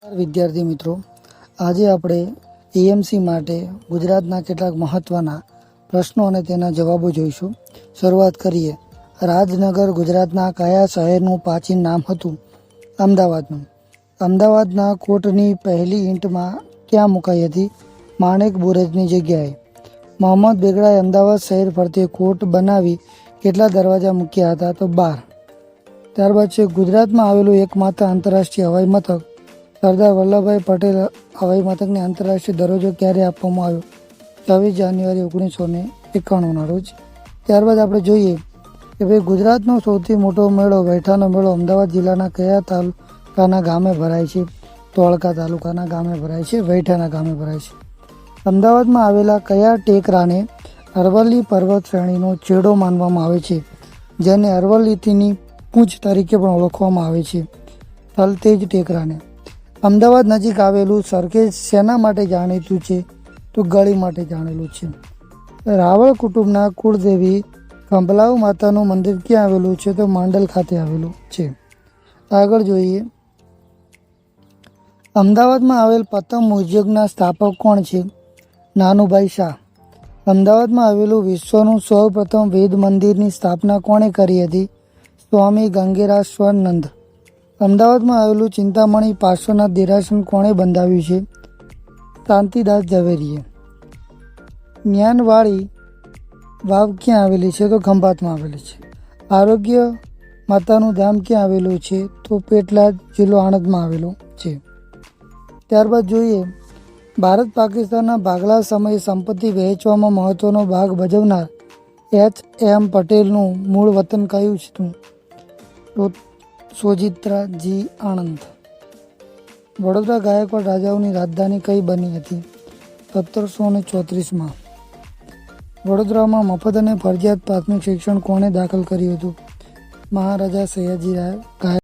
વિદ્યાર્થી મિત્રો, આજે આપણે એએમસી માટે ગુજરાતના કેટલાક મહત્ત્વના પ્રશ્નો અને તેના જવાબો જોઈશું. શરૂઆત કરીએ. રાજનગર ગુજરાતના કયા શહેરનું પ્રાચીન નામ હતું? અમદાવાદનું. અમદાવાદના કોટની પહેલી ઈંટમાં ક્યાં મુકાઈ હતી? માણેક બુરુજની જગ્યાએ. મોહમ્મદ બેગડાએ અમદાવાદ શહેર ફરતે કોટ બનાવી કેટલા દરવાજા મૂક્યા હતા? તો 12. ત્યારબાદ છે ગુજરાતમાં આવેલું એકમાત્ર આંતરરાષ્ટ્રીય હવાઈ મથક સરદાર વલ્લભભાઈ પટેલ હવાઈ મથકને આંતરરાષ્ટ્રીય દરજ્જો ક્યારે આપવામાં આવ્યો? 24 જાન્યુઆરી 1991ના રોજ. ત્યારબાદ આપણે જોઈએ કે ભાઈ ગુજરાતનો સૌથી મોટો મેળો વૈઠાનો મેળો અમદાવાદ જિલ્લાના કયા તાલુકાના ગામે ભરાય છે? ધોળકા તાલુકાના ગામે ભરાય છે, વૈઠાના ગામે ભરાય છે. અમદાવાદમાં આવેલા કયા ટેકરાને અરવલ્લી પર્વત શ્રેણીનો છેડો માનવામાં આવે છે, જેને અરવલ્લીની પૂંછ તરીકે પણ ઓળખવામાં આવે છે? થલતેજ ટેકરાને. અમદાવાદ નજીક આવેલું સરખેજ શેના માટે જાણીતું છે? તો ગળી માટે જાણેલું છે. રાવળ કુટુંબના કુળદેવી ખંભલાવ માતાનું મંદિર ક્યાં આવેલું છે? તો માંડલ ખાતે આવેલું છે. આગળ જોઈએ. અમદાવાદમાં આવેલ પતંગ ઉદ્યોગના સ્થાપક કોણ છે? નાનુભાઈ શાહ. અમદાવાદમાં આવેલું વિશ્વનું સૌપ્રથમ વેદ મંદિરની સ્થાપના કોણે કરી હતી? સ્વામી ગંગેરાશ્વરનંદ. અમદાવાદમાં આવેલું ચિંતામણી પાર્શ્વનાથ દેરાસર કોણે બંધાવ્યું છે? શાંતિદાસ ઝવેરીએ. જ્ઞાનવાળી વાવ ક્યાં આવેલી છે? તો ખંભાતમાં આવેલી છે. આરોગ્ય માતાનું ધામ ક્યાં આવેલું છે? તો પેટલાદ, જિલ્લો આણંદમાં આવેલો છે. ત્યારબાદ જોઈએ. ભારત પાકિસ્તાનના ભાગલા સમયે સંપત્તિ વહેંચવામાં મહત્વનો ભાગ ભજવનાર H.M. પટેલનું મૂળ વતન કયું છે? તો સોજિત્રાજી આણંદ. વડોદરા ગાયકવાડ રાજાઓની રાજધાની કઈ બની હતી? 1734માં. વડોદરામાં મફત અને ફરજિયાત પ્રાથમિક શિક્ષણ કોણે દાખલ કર્યું હતું? મહારાજા સયાજીરાવ ગાયકવાડ.